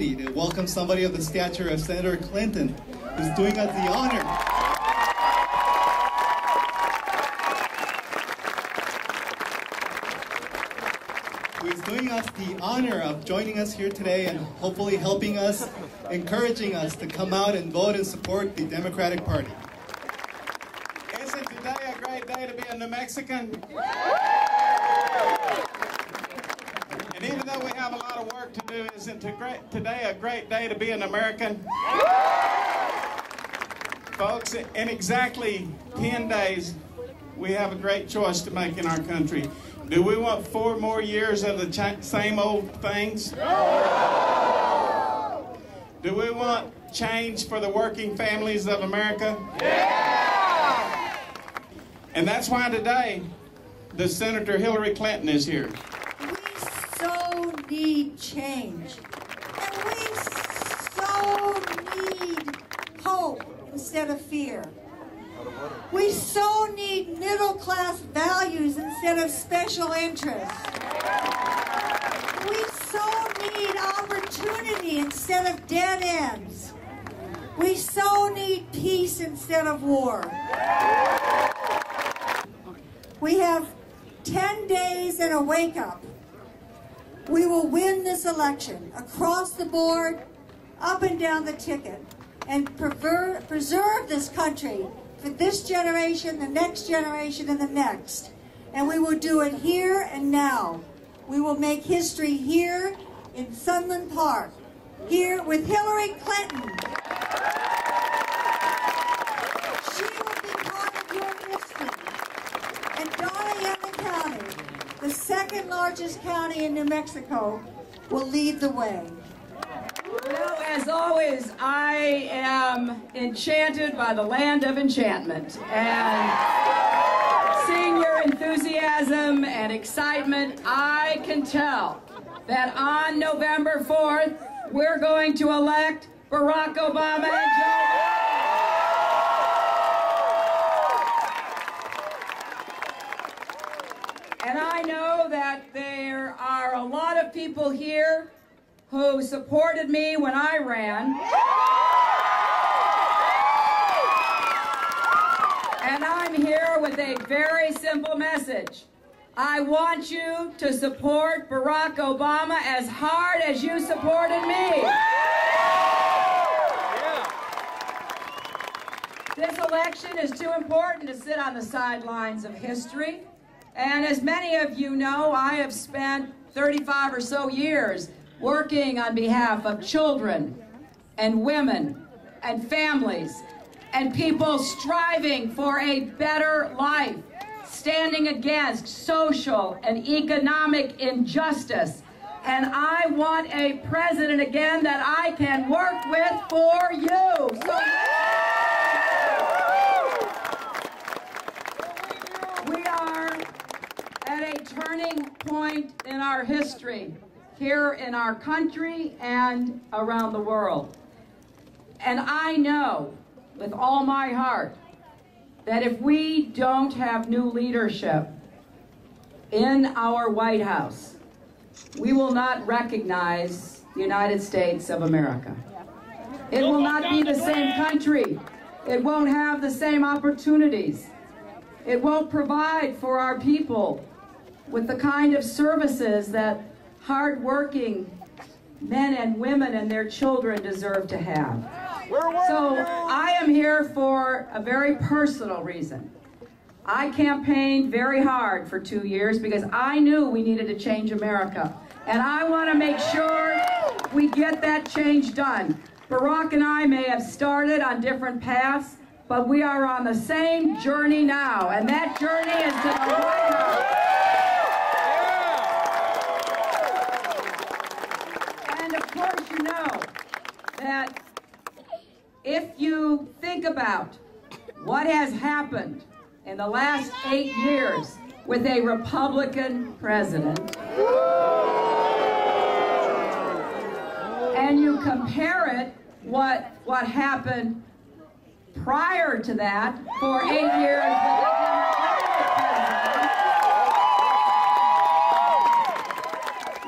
opportunity to welcome somebody of the stature of Senator Clinton, who's doing us the honor. Who is doing us the honor of joining us here today and hopefully helping us, encouraging us to come out and vote and support the Democratic Party. Isn't today a great day to be a New Mexican? And even though we have a lot of work to do, isn't today a great day to be an American? Folks, in exactly 10 days, we have a great choice to make in our country. Do we want 4 more years of the same old things? Do we want change for the working families of America? Yeah! And that's why today, the Senator Hillary Clinton is here. We so need change. And we so need hope instead of fear. We so need middle-class values instead of special interests. We so need opportunity instead of dead ends. We so need peace instead of war. We have 10 days and a wake-up. We will win this election across the board, up and down the ticket, and preserve this country for this generation, the next generation, and the next. And we will do it here and now. We will make history here in Sunland Park, here with Hillary Clinton. She will be part of your history. And Doña County, the second largest county in New Mexico, will lead the way. Well, as always, I am enchanted by the land of enchantment. And seeing your enthusiasm and excitement, I can tell that on November 4th, we're going to elect Barack Obama and Joe Biden. And I know that there are a lot of people here who supported me when I ran. And I'm here with a very simple message. I want you to support Barack Obama as hard as you supported me. This election is too important to sit on the sidelines of history. And as many of you know, I have spent 35 or so years working on behalf of children and women and families and people striving for a better life, standing against social and economic injustice. And I want a president again that I can work with for you. So we are at a turning point in our history, here in our country and around the world. And I know with all my heart that if we don't have new leadership in our White House, we will not recognize the United States of America. It will not be the same country. It won't have the same opportunities. It won't provide for our people with the kind of services that hard-working men and women and their children deserve to have. So I am here for a very personal reason. I campaigned very hard for 2 years because I knew we needed to change America. And I want to make sure we get that change done. Barack and I may have started on different paths, but we are on the same journey now. And that journey is to the White House. That if you think about what has happened in the last 8 years with a Republican president, and you compare it what happened prior to that for 8 years with a Democratic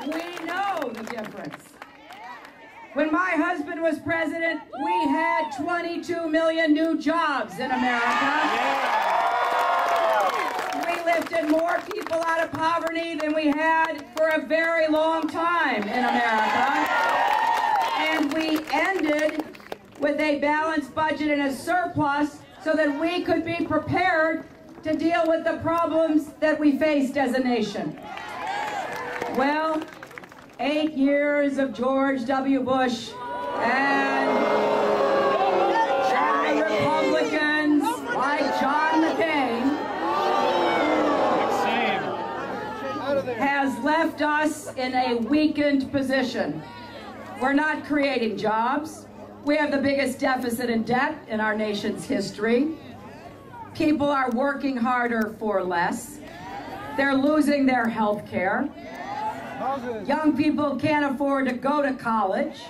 president, we know the difference. When my husband was president, we had 22 million new jobs in America. We lifted more people out of poverty than we had for a very long time in America. And we ended with a balanced budget and a surplus so that we could be prepared to deal with the problems that we faced as a nation. Well, 8 years of George W. Bush and the Republicans like John McCain has left us in a weakened position. We're not creating jobs. We have the biggest deficit and debt in our nation's history. People are working harder for less. They're losing their health care. Young people can't afford to go to college.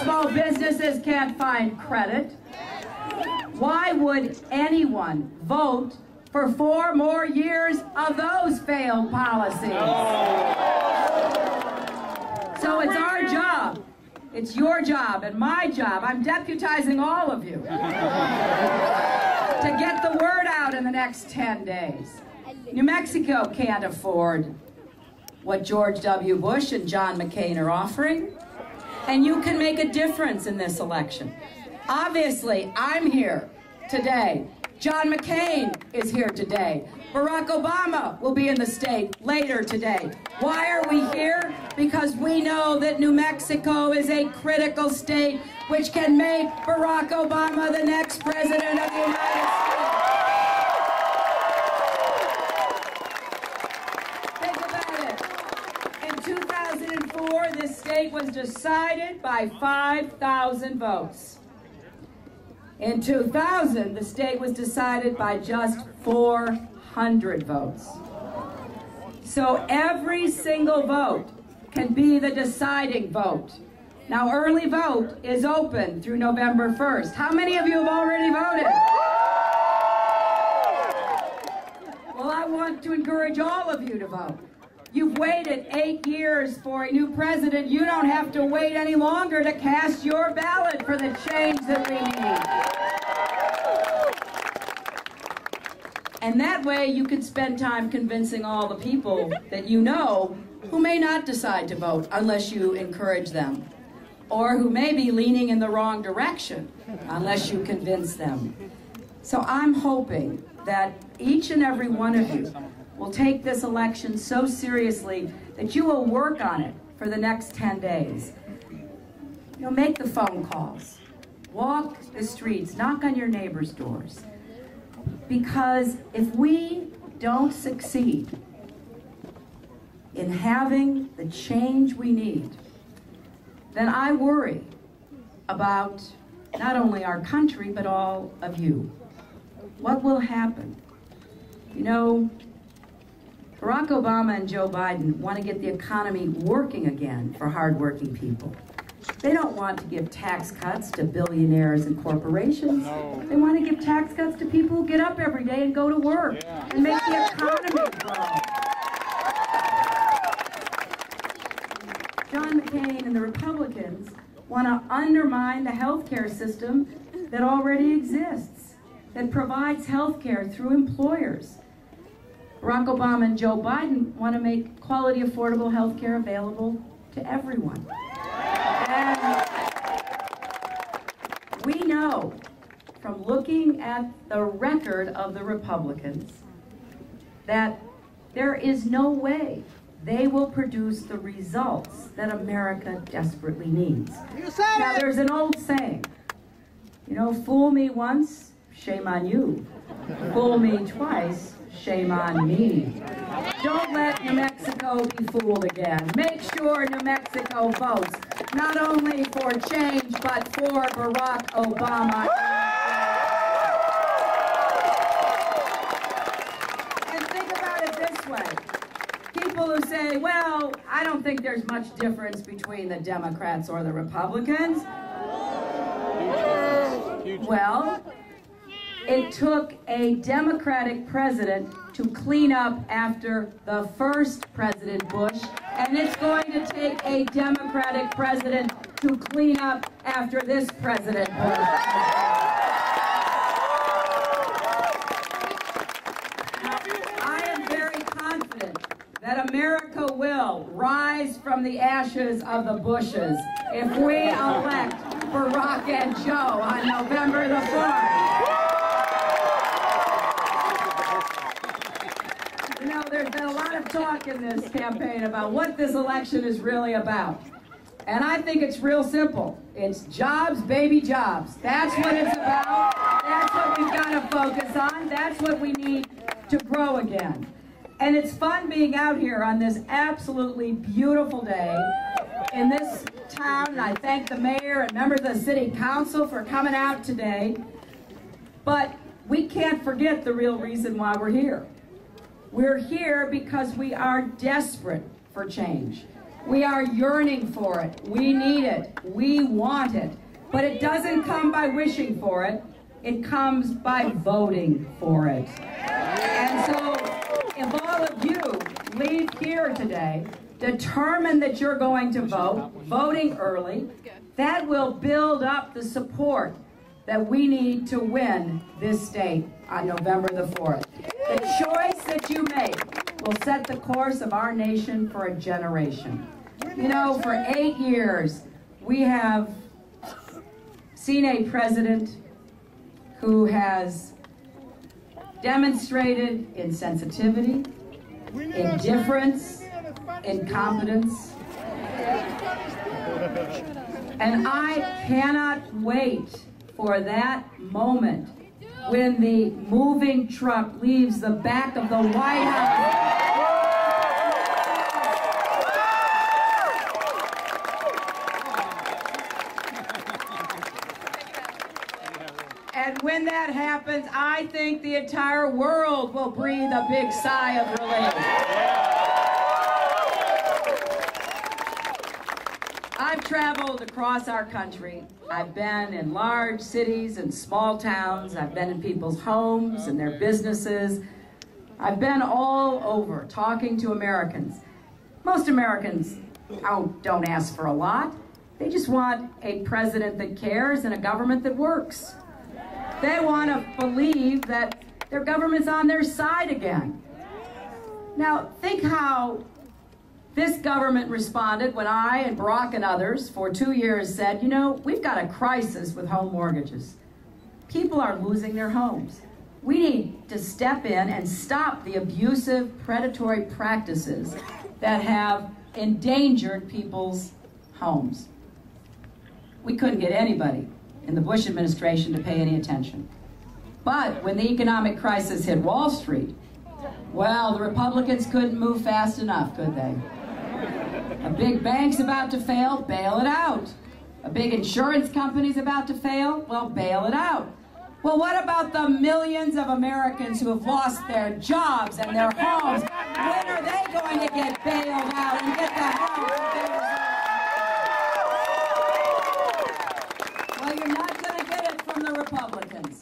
Small businesses can't find credit. Why would anyone vote for 4 more years of those failed policies? So it's our job. It's your job and my job. I'm deputizing all of you to get the word out in the next 10 days. New Mexico can't afford what George W. Bush and John McCain are offering, and you can make a difference in this election. Obviously, I'm here today. John McCain is here today. Barack Obama will be in the state later today. Why are we here? Because we know that New Mexico is a critical state which can make Barack Obama the next president of the United States. Think about it. In 2004, this state was decided by 5,000 votes. In 2000, the state was decided by just 400 votes. So every single vote can be the deciding vote. Now, early vote is open through November 1st. How many of you have already voted? Well, I want to encourage all of you to vote. You've waited 8 years for a new president. You don't have to wait any longer to cast your ballot for the change that we need. And that way you can spend time convincing all the people that you know who may not decide to vote unless you encourage them, or who may be leaning in the wrong direction unless you convince them. So I'm hoping that each and every one of you will take this election so seriously that you will work on it for the next 10 days. You know, make the phone calls, walk the streets, knock on your neighbors' doors. Because if we don't succeed in having the change we need, then I worry about not only our country, but all of you. What will happen? You know, Barack Obama and Joe Biden want to get the economy working again for hardworking people. They don't want to give tax cuts to billionaires and corporations. No. They want to give tax cuts to people who get up every day and go to work and make the economy grow. John McCain and the Republicans want to undermine the health care system that already exists, that provides health care through employers. Barack Obama and Joe Biden want to make quality, affordable health care available to everyone. And we know from looking at the record of the Republicans that there is no way they will produce the results that America desperately needs. Now, there's an old saying, you know, fool me once, shame on you. Fool me twice, shame on me. Don't let New Mexico be fooled again. Make sure New Mexico votes, not only for change, but for Barack Obama. And think about it this way. People who say, well, I don't think there's much difference between the Democrats or the Republicans. Well, it took a Democratic president to clean up after the first President Bush, and it's going to take a Democratic president to clean up after this President Bush. I am very confident that America will rise from the ashes of the Bushes if we elect Barack and Joe on November the 4th. You know, there's been a lot of talk in this campaign about what this election is really about. And I think it's real simple. It's jobs, baby, jobs. That's what it's about. That's what we've got to focus on. That's what we need to grow again. And it's fun being out here on this absolutely beautiful day in this town. And I thank the mayor and members of the city council for coming out today. But we can't forget the real reason why we're here. We're here because we are desperate for change. We are yearning for it. We need it. We want it. But it doesn't come by wishing for it. It comes by voting for it. And so if all of you leave here today determined that you're going to vote, voting early, that will build up the support that we need to win this state on November the 4th. The choice that you make will set the course of our nation for a generation. You know, for 8 years, we have seen a president who has demonstrated insensitivity, indifference, incompetence. And I cannot wait for that moment when the moving truck leaves the back of the White House. And when that happens, I think the entire world will breathe a big sigh of relief. I've traveled across our country. I've been in large cities and small towns. I've been in people's homes and their businesses. I've been all over talking to Americans. Most Americans don't ask for a lot. They just want a president that cares and a government that works. They want to believe that their government's on their side again. Now, think how this government responded when I and Barack and others for 2 years said, you know, we've got a crisis with home mortgages. People are losing their homes. We need to step in and stop the abusive, predatory practices that have endangered people's homes. We couldn't get anybody in the Bush administration to pay any attention. But when the economic crisis hit Wall Street, well, the Republicans couldn't move fast enough, could they? A big bank's about to fail, bail it out. A big insurance company's about to fail, well, bail it out. Well, what about the millions of Americans who have lost their jobs and their homes? When are they going to get bailed out and get the homes that they deserve? Well, you're not going to get it from the Republicans.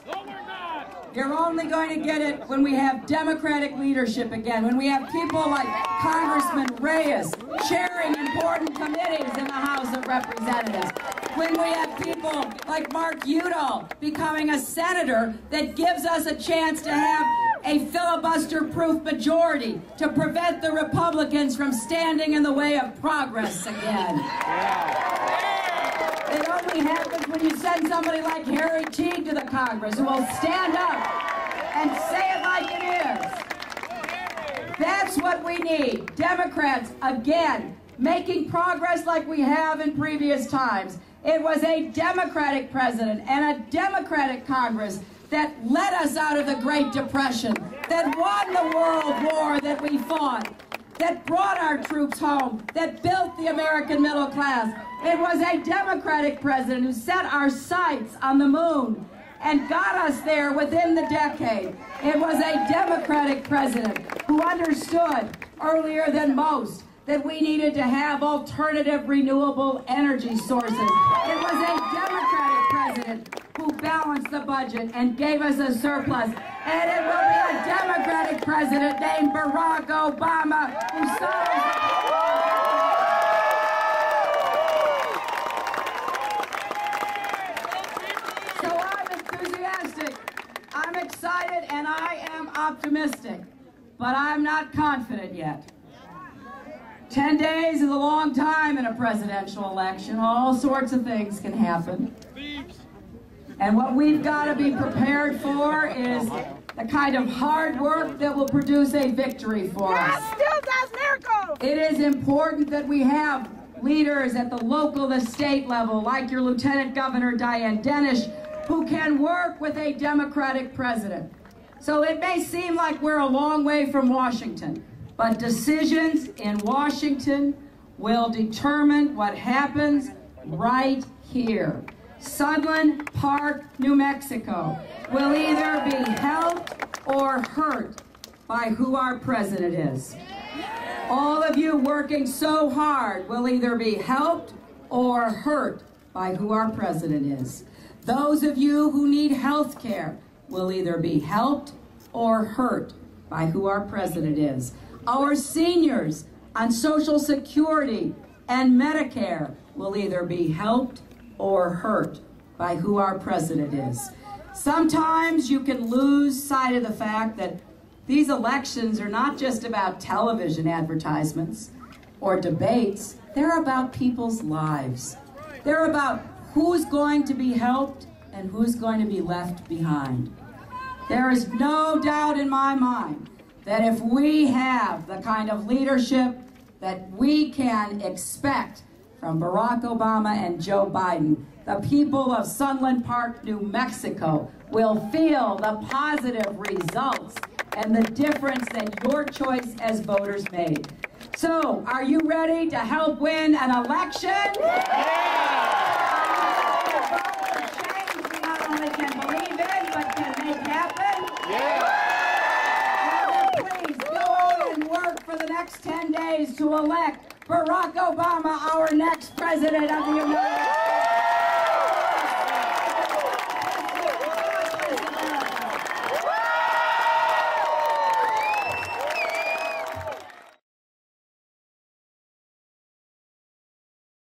You're only going to get it when we have Democratic leadership again, when we have people like Congressman Reyes chairing important committees in the House of Representatives, when we have people like Mark Udall becoming a senator that gives us a chance to have a filibuster-proof majority to prevent the Republicans from standing in the way of progress again. It only happens when you send somebody like Harry Teague to the Congress who will stand up and say it like it is. That's what we need. Democrats, again, making progress like we have in previous times. It was a Democratic president and a Democratic Congress that led us out of the Great Depression, that won the World War that we fought, that brought our troops home, that built the American middle class. It was a Democratic president who set our sights on the moon and got us there within the decade. It was a Democratic president who understood earlier than most that we needed to have alternative renewable energy sources. It was a Democratic president who balanced the budget and gave us a surplus. And it will be a Democratic president named Barack Obama who solves excited and I am optimistic, but I'm not confident yet. 10 days is a long time in a presidential election. All sorts of things can happen. And what we've got to be prepared for is the kind of hard work that will produce a victory for us. God still does miracles! It is important that we have leaders at the local, the state level, like your Lieutenant Governor Diane Dennis, who can work with a Democratic president. So it may seem like we're a long way from Washington, but decisions in Washington will determine what happens right here. Sunland Park, New Mexico will either be helped or hurt by who our president is. All of you working so hard will either be helped or hurt by who our president is. Those of you who need health care will either be helped or hurt by who our president is. Our seniors on Social Security and Medicare will either be helped or hurt by who our president is. Sometimes you can lose sight of the fact that these elections are not just about television advertisements or debates. They're about people's lives. They're about who's going to be helped and who's going to be left behind. There is no doubt in my mind that if we have the kind of leadership that we can expect from Barack Obama and Joe Biden, the people of Sunland Park, New Mexico will feel the positive results and the difference that your choice as voters made. So, are you ready to help win an election? Change we not only can believe in, but can make happen? Well, then please go on and work for the next 10 days to elect Barack Obama, our next president of the United States.